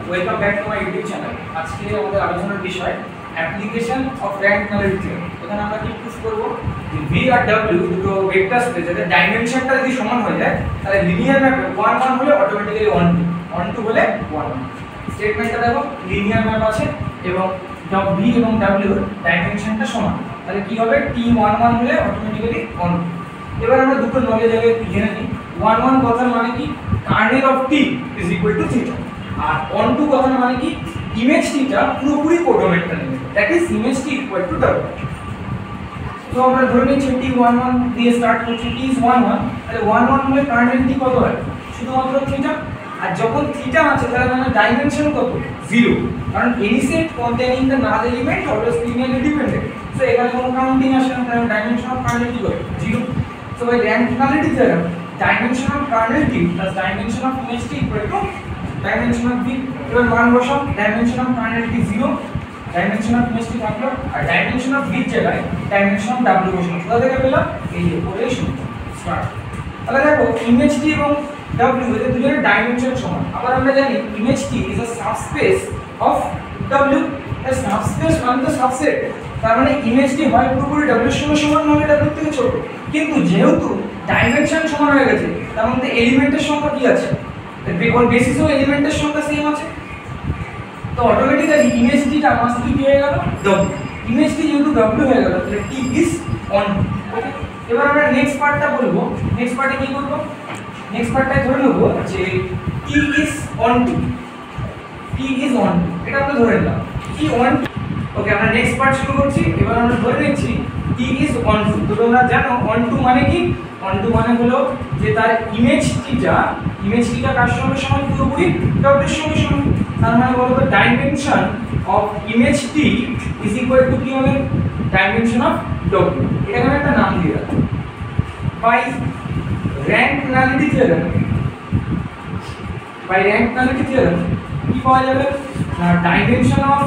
Welcome back to my YouTube channel. আজকে আমাদের আলোচনার বিষয় application of rank nullity theorem. এখানে আমরা কি প্রুফ করব যে ভি আর ডব্লিউ দুটো ভেক্টর স্পেস যাদের ডাইমেনশনটা যদি সমান হয়ে যায় তাহলে লিনিয়ার ম্যাপে 1 1 হলে অটোমেটিক্যালি 1 2 1 2 হলে 1 1। স্টেটমেন্টটা দেখো লিনিয়ার ম্যাপ আছে এবং ভি এবং ডব্লিউ এর ডাইমেনশনটা সমান, তাহলে কি হবে টি 1 1 হলে অটোমেটিক্যালি 1 2। এবার আমরা দুটো নলেজ আগে জেনে নিই। 1 1 কথার মানে কি kernel of T is equal to theta, আর 1 2 কথার মানে কি ইমেজ টিটা পুরোপুরি কোডোমেটটা নেবে, that is image T equal to W. তো আমরা ধরে নিচ্ছি টি 1 1 দিয়ে স্টার্ট করছি, টি ইজ 1 1, তাহলে 1 1 হলে কার্নেল টি কত হয় শুধুমাত্র থিটা, আর যখন থিটা আছে তাহলে মানে ডাইমেনশন কত 0, কারণ any set containing the null element always linearly dependent. So এখানে কোনো কাউন্টিং আসে না, তাহলে ডাইমেনশন অফ কার্নেল টি কত 0। So by rank nullity theorem dimension of kernel T plus dimension of image T equal to dimension of V। এবার মান বসাও, dimension of kernel T 0, dimension of image T থাকলো, আর dimension of V জায়গায় dimension of W বসানো। কোথা থেকে পেলাম? এই উপরেই সূত্র স্টার্ট। তাহলে দেখো ইমেজ T এবং W এদের দুজনের ডাইমেনশন সমান। আবার আমরা জানি image T is a subspace of W, a subspace মানে তো সাবসেট, তার মানে ইমেজ T হয় পুরোপুরি W এর সঙ্গে সমান নয় W থেকে ছোট। কিন্তু যেহেতু ডাইমেনশন সমান হয়ে গেছে তার মধ্যে এলিমেন্টের সংখ্যা কি আছে, ওর বেসিসও এলিমেন্টের সংখ্যা সেম আছে, তো অটোমেটিক্যালি ইমেজ টিটা মাস্ট বি হয়ে গেল W। ইমেজ টি যেহেতু W হয়ে গেল তাহলে T ইজ অন। ওকে, এবার আমরা নেক্সট পার্টটা বলবো। নেক্সট পার্টে কি করব? নেক্সট পার্টটাই ধরে নেব যে T is onto, T is onto, এটা আমরা ধরে নিলাম T অন। ওকে, আমরা নেক্সট পার্ট শুরু করছি। এবার আমরা ধরে নিচ্ছি T is on to। তো তোমরা জানো on to মানে কি? on to মানে হলো যে তার ইমেজ টিটা কার সঙ্গে সমান? পুরোপুরি W এর সঙ্গে সমান। তার মানে বলো তো dimension of image T is equal to কি হবে? Dimension of W। এটাকে আমি একটা নাম দিয়ে রাখি। বাই র্যাঙ্ক নালিটি থিওরেম, কি পাওয়া যাবে না dimension of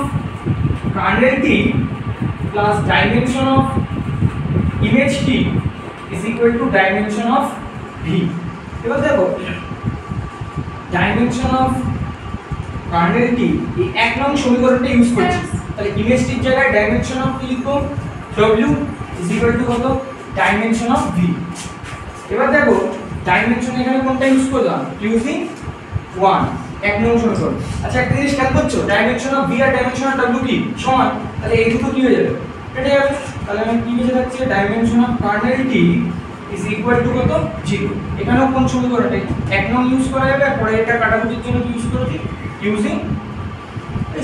kernel T plus dimension of image T is equal to dimension of V। এবার দেখো dimension of kernel T এই এক নং সমীকরণটা ইউজ করছি, তাহলে ইমেজ টির জায়গায় dimension of কি লিখবো? W is equal to কত? dimension of V। এবার দেখো ডাইমেনশন এখানে কোনটা ইউজ করলাম? ইউজিং 1 এক নং সমীকরণ। আচ্ছা একটা জিনিস খেয়াল করছো, ডাইমেনশন অফ V আর ডাইমেনশন অফ W কি সমান? তাহলে এই দুটো কি হয়ে যাবে? কেটে যাবে। তাহলে আমি কি লিখে রাখছি? Dimension of kernel T is equal two কত? 0। এখানেও কোন সমীকরণটা এক নং ইউজ করা যাবে, আর পরে এটা কাটাকুটির জন্য কি ইউজ করেছি? ইউজিং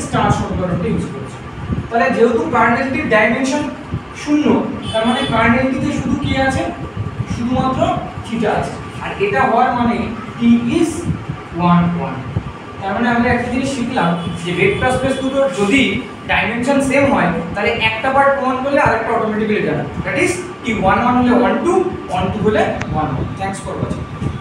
স্টার সমীকরণটা ইউজ করেছি। তাহলে যেহেতু কার্নেল টির ডাইমেনশন 0, তার মানে কার্নেল টিতে শুধু কি আছে? শুধুমাত্র থিটা আছে, আর এটা হওয়ার মানে T ইজ 1 1। তার মানে আমরা একটা জিনিস শিখলাম যে ভেক্টর স্পেস দুটো যদি ডাইমেনশন সেম হয় তাহলে একটা পার্ট প্রমাণ করলে আরেকটা অটোমেটিক্যালি যাবে, দ্যাট ইজ T 1 1 হলে 1 2, 1 2 হলে 1 1। Thanks for watching.